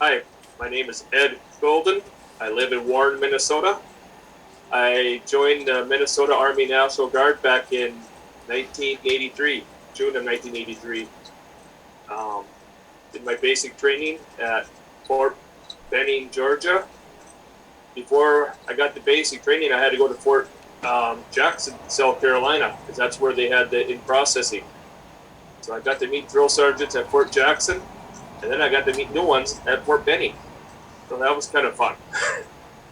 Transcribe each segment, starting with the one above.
Hi, my name is Ed Gulden. I live in Warren, Minnesota. I joined the Minnesota Army National Guard back in 1983, June of 1983. Um, did my basic training at Fort Benning, Georgia. Before I got the basic training, I had to go to Fort Jackson, South Carolina, because that's where they had the in processing. So I got to meet drill sergeants at Fort Jackson, and then I got to meet new ones at Fort Benning. So that was kind of fun.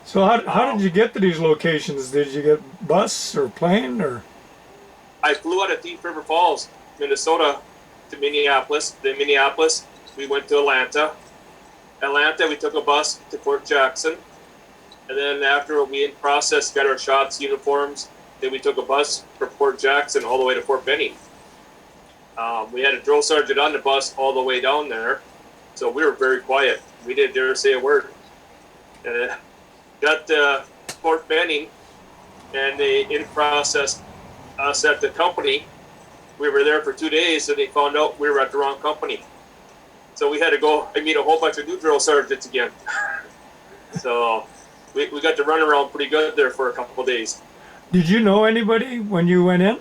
So how did Um, you get to these locations? Did you get bus or plane or? I flew out of Thief River Falls, Minnesota, to Minneapolis. Then Minneapolis, we went to Atlanta. Atlanta, we took a bus to Fort Jackson. And then after we in process got our shots, uniforms, then we took a bus from Fort Jackson all the way to Fort Benning. We had a drill sergeant on the bus all the way down there. So we were very quiet. We didn't dare say a word. And got to Fort Benning, and they in process us at the company. We were there for 2 days, and they found out we were at the wrong company. So we had to go and meet a whole bunch of new drill sergeants again. So we got to run around pretty good there for a couple of days. Did you know anybody when you went in?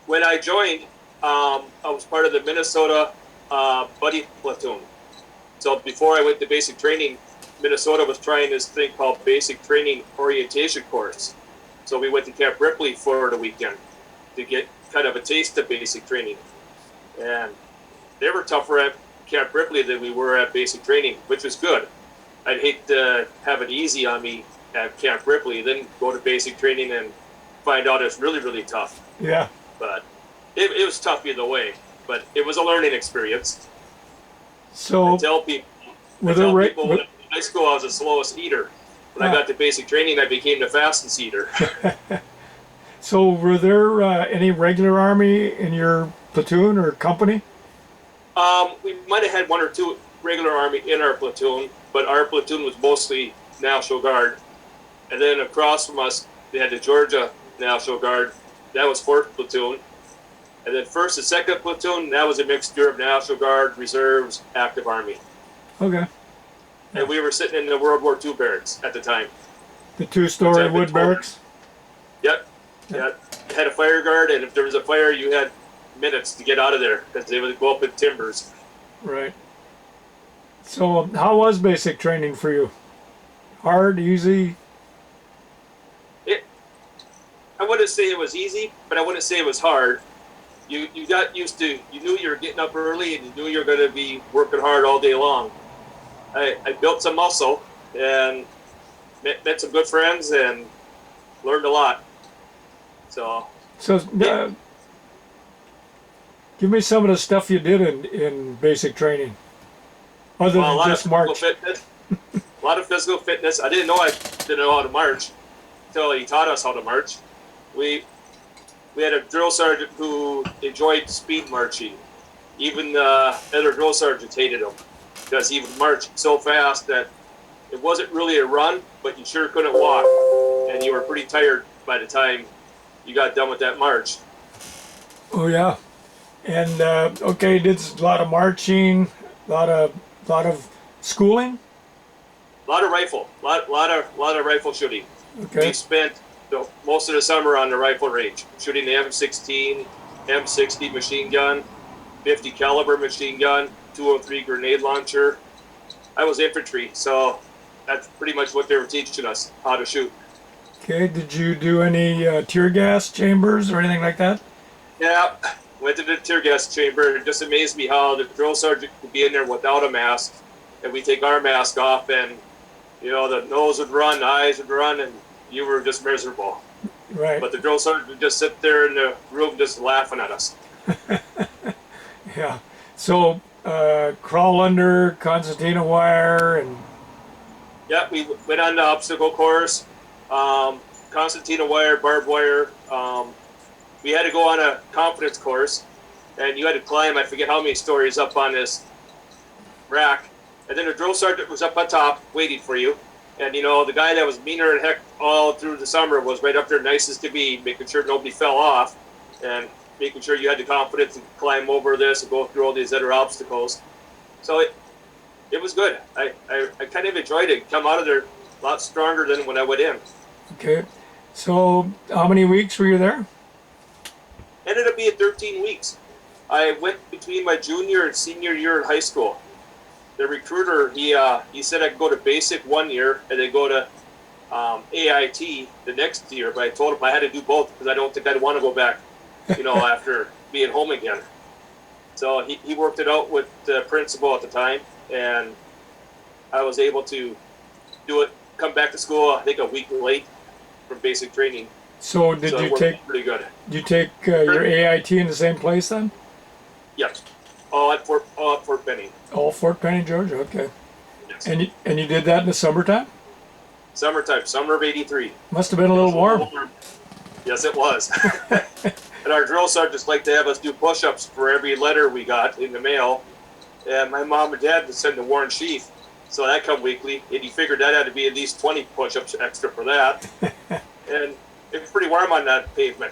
When I joined, I was part of the Minnesota Buddy Platoon. So before I went to basic training, Minnesota was trying this thing called Basic Training Orientation Course. So we went to Camp Ripley for the weekend to get kind of a taste of basic training. And they were tougher at Camp Ripley than we were at basic training, which was good. I'd hate to have it easy on me at Camp Ripley, then go to basic training and find out it's really, really tough. Yeah. But it was tough either way. But it was a learning experience. I So tell people, were there ra- when I was in high school I was the slowest eater. When I got to basic training, I became the fastest eater. so were there any regular army in your platoon or company? We might have had one or two regular Army in our platoon, but our platoon was mostly National Guard. And then across from us, they had the Georgia National Guard. That was 4th Platoon. And then 1st and 2nd Platoon, that was a mixture of National Guard, Reserves, Active Army. Okay. And we were sitting in the World War II barracks at the time. The two-story wood barracks. Yep. Yeah. Had a fire guard, and if there was a fire, you had minutes to get out of there because they would go up in timbers. Right. So how was basic training for you? Hard, easy? I wouldn't say it was easy, but I wouldn't say it was hard. You got used to, you knew you were getting up early and you knew you were going to be working hard all day long. I built some muscle and met some good friends and learned a lot. So give me some of the stuff you did in basic training, other well, a than lot just of march. fitness, a lot of physical fitness. I didn't know how to march until he taught us how to march. We had a drill sergeant who enjoyed speed marching. Even other drill sergeants hated him because he would march so fast that it wasn't really a run, but you sure couldn't walk, and you were pretty tired by the time you got done with that march. Oh yeah, and okay, did a lot of marching, lot of schooling. A lot of rifle, lot of rifle shooting. Okay. We spent most of the summer on the rifle range, shooting the M16, M60 machine gun, 50 caliber machine gun, 203 grenade launcher. I was infantry, so that's pretty much what they were teaching us, how to shoot. Okay. Did you do any tear gas chambers or anything like that? Yeah, went to the tear gas chamber. It just amazed me how the drill sergeant could be in there without a mask, and we take our mask off, and the nose would run, the eyes would run, and you were just miserable. Right. But the drill sergeant would just sit there in the room just laughing at us. Yeah. So crawl under concertina wire and. Yeah, we went on the obstacle course, concertina wire, barbed wire. We had to go on a confidence course, and you had to climb, I forget how many stories up on this rack. And then the drill sergeant was up on top waiting for you. And, the guy that was meaner than heck all through the summer was right up there, nice as could be, making sure nobody fell off and making sure you had the confidence to climb over this and go through all these other obstacles. So It was good. I kind of enjoyed it. Come out of there a lot stronger than when I went in. Okay. So how many weeks were you there? Ended up being 13 weeks. I went between my junior and senior year in high school. The recruiter, he said I could go to basic 1 year and then go to AIT the next year. But I told him I had to do both because I don't think I'd want to go back, after being home again. So he worked it out with the principal at the time, and I was able to do it, come back to school, I think a week late from basic training. So So it worked pretty good. did you take your AIT in the same place then? Yes. All at Fort Benning. Oh, Fort Penny, Georgia. Okay. Yes. And you did that in the summertime? Summertime, summer of '83. Must have been a little warm. Yes, it was. And our drill sergeants like to have us do push-ups for every letter we got in the mail. And my mom and dad would send the Warren Sheath. So that come weekly. And he figured that had to be at least 20 push-ups extra for that. And it was pretty warm on that pavement.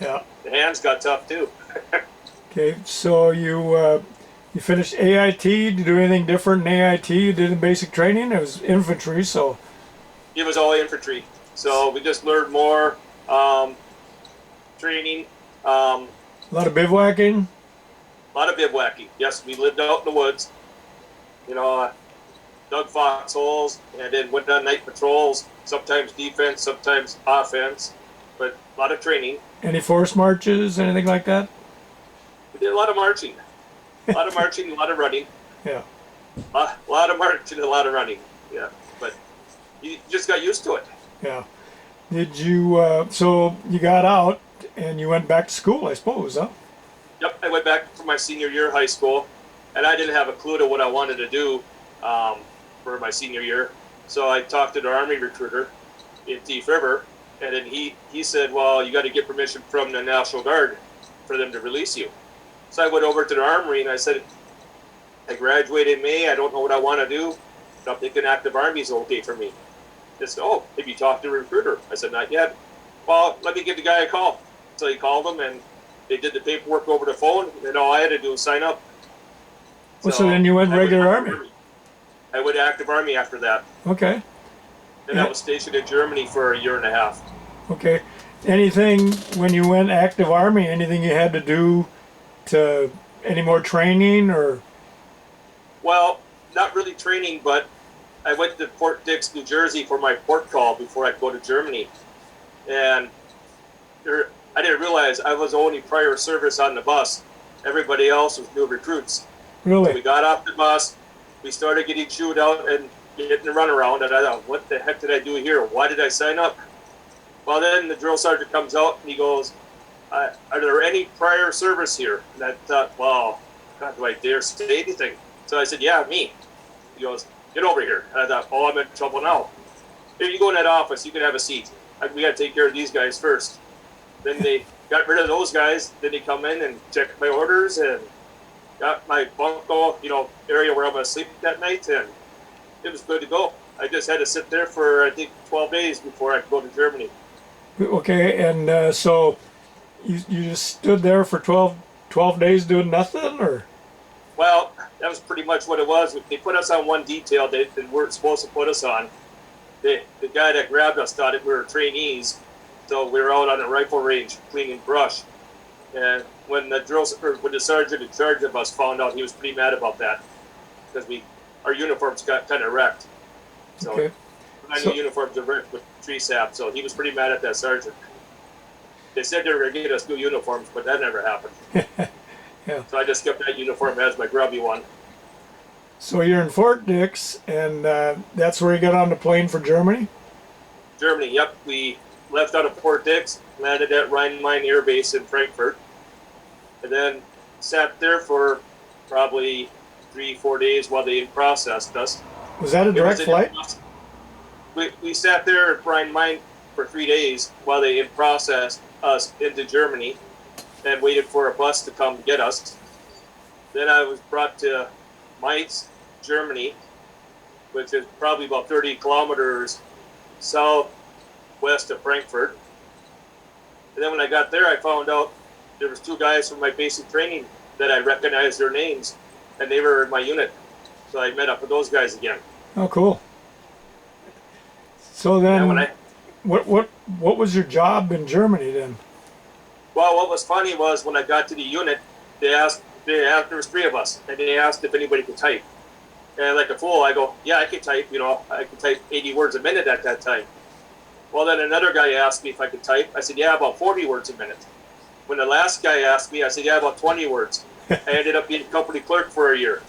Yeah. The hands got tough too. Okay. So you finished AIT. Did you do anything different in AIT you did in basic training? It was infantry, so. It was all infantry. So we just learned more training. A lot of bivouacking. A lot of bivouacking. Yes, we lived out in the woods. Dug foxholes and then went on night patrols. Sometimes defense, sometimes offense, but a lot of training. Any forced marches, anything like that? We did a lot of marching. A lot of marching, a lot of running. Yeah. A lot of marching, a lot of running. Yeah, but you just got used to it. Yeah. Did you, so you got out and you went back to school, I suppose, huh? Yep, I went back for my senior year of high school, and I didn't have a clue to what I wanted to do for my senior year. So I talked to the Army recruiter in Thief River, and then he said, well, you got to get permission from the National Guard for them to release you. So I went over to the Armory, and I said, I graduated in May. I don't know what I want to do. But I'm thinking active Army is okay for me. They said, oh, have you talked to a recruiter? I said, not yet. Well, let me give the guy a call. So he called him, and they did the paperwork over the phone, and all I had to do was sign up. So then you went regular Army? I went active Army after that. Okay. And I was stationed in Germany for 1.5 years. Okay. Anything, when you went active Army, anything you had to do to, any more training or? Well, not really training, but I went to Fort Dix, New Jersey for my port call before I'd go to Germany. And I didn't realize I was the only prior service on the bus. Everybody else was new recruits. Really? So we got off the bus, we started getting chewed out and getting the runaround, and I thought, what the heck did I do here? Why did I sign up? Well, then the drill sergeant comes out and he goes, are there any prior service here? And I thought, well, God, do I dare say anything? So I said, yeah, me. He goes, get over here. And I thought, oh, I'm in trouble now. Here, you go in that office, you can have a seat. We got to take care of these guys first. Then they got rid of those guys. Then they come in and check my orders and got my bunko, area where I'm going to sleep that night, and it was good to go. I just had to sit there for, I think, 12 days before I could go to Germany. Okay, and so you just stood there for 12 days doing nothing, or? Well, that was pretty much what it was. They put us on one detail they weren't supposed to put us on. The guy that grabbed us thought we were trainees, so we were out on the rifle range cleaning brush. And when the sergeant in charge of us found out, he was pretty mad about that because our uniforms got kind of wrecked. So Okay. new uniforms are wrecked with tree sap. So he was pretty mad at that sergeant. They said they were going to get us new uniforms, but that never happened. Yeah. So I just kept that uniform as my grubby one. So you're in Fort Dix, and that's where you got on the plane for Germany? Germany, yep. We left out of Fort Dix, landed at Rhein-Main Air Base in Frankfurt, and then sat there for probably 3-4 days while they processed us. Was that a direct flight? We sat there at Rhein-Main for 3 days while they processed us into Germany and waited for a bus to come get us. Then I was brought to Mainz, Germany, which is probably about 30 kilometers southwest of Frankfurt. And then when I got there, I found out there was 2 guys from my basic training that I recognized their names, and they were in my unit. So I met up with those guys again. Oh, cool. So then, And when I what was your job in Germany then? Well, what was funny was when I got to the unit, there was three of us, and they asked if anybody could type. And like a fool, I go, yeah, I can type. I can type 80 words a minute at that time. Well, then another guy asked me if I could type. I said, yeah, about 40 words a minute. When the last guy asked me, I said, yeah, about 20 words. I ended up being company clerk for a year.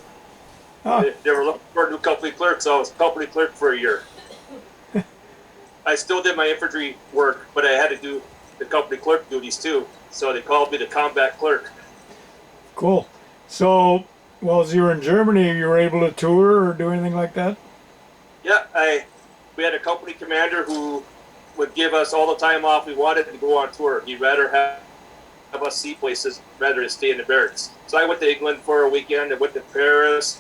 Oh, They were looking for a new company clerk, so I was company clerk for a year. I still did my infantry work, but I had to do the company clerk duties too. So they called me the combat clerk. cool. So, well, as you were in Germany, you were able to tour or do anything like that? Yeah, we had a company commander who would give us all the time off we wanted to go on tour. He'd rather have us see places rather than stay in the barracks. So I went to England for a weekend. I went to Paris.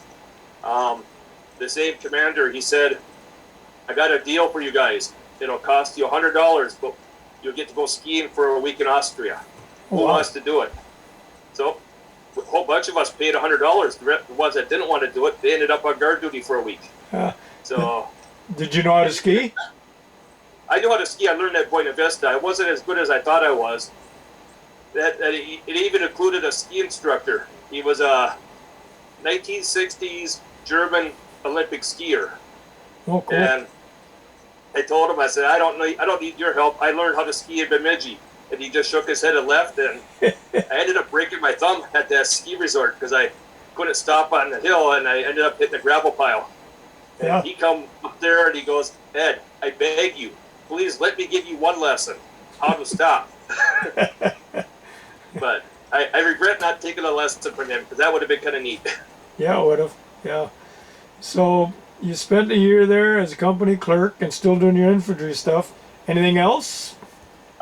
The same commander, he said, I got a deal for you guys. It'll cost you $100, but you'll get to go skiing for a week in Austria. Oh, Who wow. wants to do it? So a whole bunch of us paid $100. The ones that didn't want to do it, they ended up on guard duty for a week. So Did you know how to ski? I knew how to ski. I learned at Buena Vista. I wasn't as good as I thought I was. It even included a ski instructor. He was a 1960s German Olympic skier. Oh, cool. And I told him, I said, I don't need your help. I learned how to ski in Bemidji. And he just shook his head and left. And I ended up breaking my thumb at that ski resort because I couldn't stop on the hill, and I ended up hitting a gravel pile. And Yeah. he come up there and he goes, Ed, I beg you, please let me give you one lesson how to stop. But I regret not taking a lesson from him because that would have been kind of neat. Yeah, it would have. Yeah. So you spent a year there as a company clerk and still doing your infantry stuff. Anything else?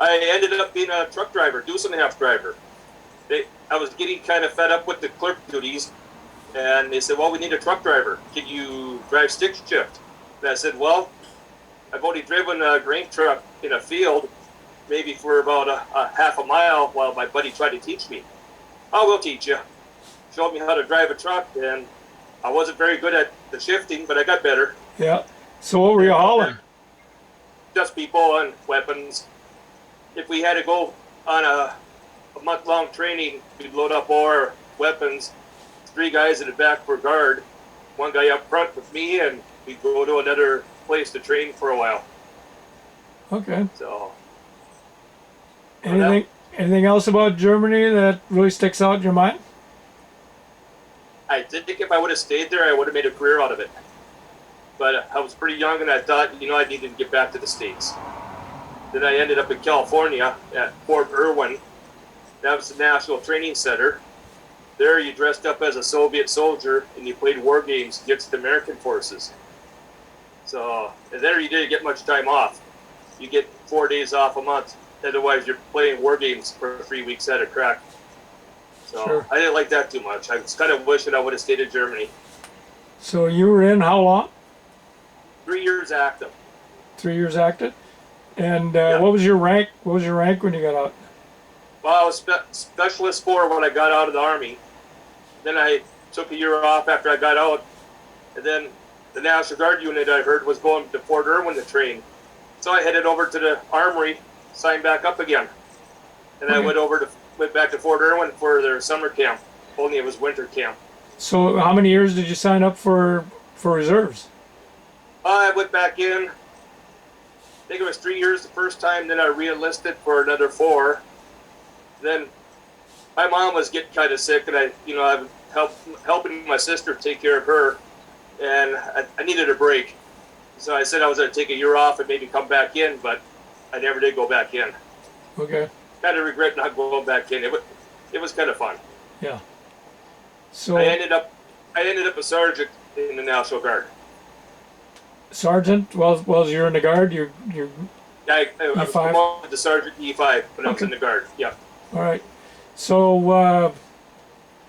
I ended up being a truck driver, deuce and a half driver. I was getting kind of fed up with the clerk duties, and they said, well, we need a truck driver. Can you drive stick shift? And I said, well, I've only driven a grain truck in a field maybe for about a half a mile while my buddy tried to teach me. I will teach you. Showed me how to drive a truck, and I wasn't very good at the shifting, but I got better. Yeah. So what were you hauling? Just people and weapons. If we had to go on a month-long training, we'd load up all our weapons, 3 guys in the back for guard, 1 guy up front with me, and we'd go to another place to train for a while. Okay. So, Anything else about Germany that really sticks out in your mind? I did think if I would have stayed there, I would have made a career out of it. But I was pretty young, and I thought, I needed to get back to the States. Then I ended up in California at Fort Irwin. That was the National Training Center. There you dressed up as a Soviet soldier and you played war games against the American forces. So, and there you didn't get much time off. You get 4 days off a month. Otherwise, you're playing war games for 3 weeks at a crack. So Sure. I didn't like that too much. I was kind of wishing I would have stayed in Germany. So you were in how long? 3 years active. 3 years active? And Yeah. what was your rank? What was your rank when you got out? Well, I was specialist 4 when I got out of the Army. Then I took a year off after I got out. And then the National Guard unit I heard was going to Fort Irwin to train. So I headed over to the Armory, signed back up again. And I Okay. went back to Fort Irwin for their summer camp. Only it was winter camp. So how many years did you sign up for reserves? I went back in. I think it was 3 years the first time. Then I re-enlisted for another 4. Then my mom was getting kind of sick, and I was helping my sister take care of her, and I needed a break. So I said I was going to take a year off and maybe come back in, but I never did go back in. Okay. Kind of regret not going back in. It was kind of fun. Yeah. So I ended up a sergeant in the National Guard. sergeant, well, you're in the guard. You're I was E5? promoted to Sergeant E5 when I was Okay. in the Guard. Yeah. all right. So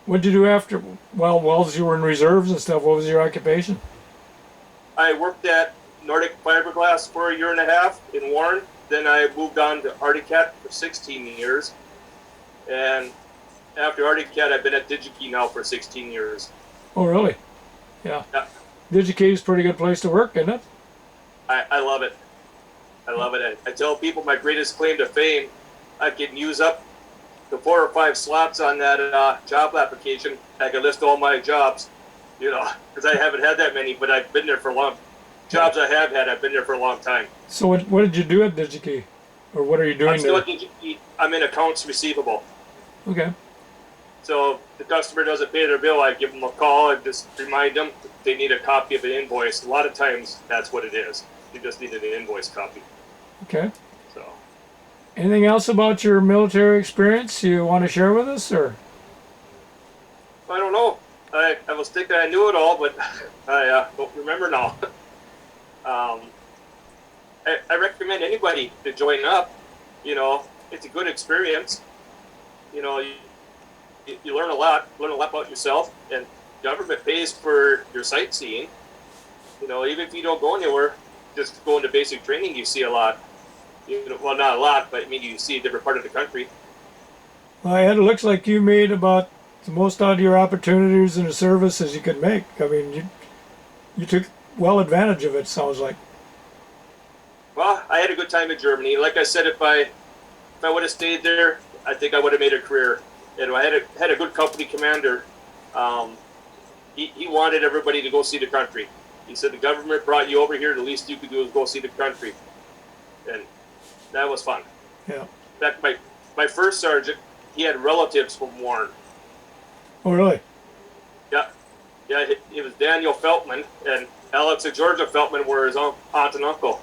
what'd you do after? Well, as you were in reserves and stuff, what was your occupation? I worked at Nordic Fiberglass for a year and a half in Warren. Then I moved on to Arctic for 16 years. And after Arctic, I've been at DigiKey now for 16 years. Oh, really? Yeah. Yeah. DigiKey is a pretty good place to work, isn't it? I love it. I love it. I tell people my greatest claim to fame, I can use up the 4 or 5 slots on that job application. I can list all my jobs, because I haven't had that many, but I've been there for long. Jobs I have had, I've been there for a long time. So what did you do at DigiKey? Or what are you doing I'm still there? at DigiKey. I'm in accounts receivable. Okay. So if the customer doesn't pay their bill, I give them a call and just remind them they need a copy of an invoice. A lot of times that's what it is. You just need an invoice copy. Okay. So Anything else about your military experience you want to share with us, or? I don't know. I was thinking I knew it all, but I don't remember now. I recommend anybody to join up. It's a good experience. You learn a lot about yourself, and government pays for your sightseeing. Even if you don't go anywhere, just going to basic training, you see a lot. Well, not a lot, but I mean, you see a different part of the country. Well, it looks like you made about the most out of your opportunities in the service as you could make. I mean, you took well advantage of it, sounds like. Well, I had a good time in Germany. Like I said, if I would have stayed there, I think I would have made a career. I had a good company commander. He wanted everybody to go see the country. He said the government brought you over here. The least you could do is go see the country, and that was fun. Yeah. In fact, my first sergeant, he had relatives from Warren. Oh, really? Yeah. It was Daniel Feltman, and Alex and Georgia Feltman were his aunt and uncle.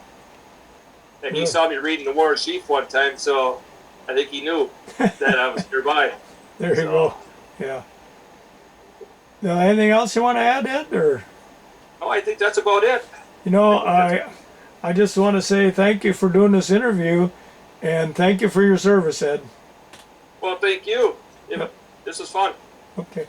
And he saw me reading the War Chief one time, so I think he knew that I was nearby. There you go. Yeah. Now, anything else you want to add, Ed? Or? Oh, I think that's about it. I just want to say thank you for doing this interview, and thank you for your service, Ed. Well, thank you. This was fun. Okay.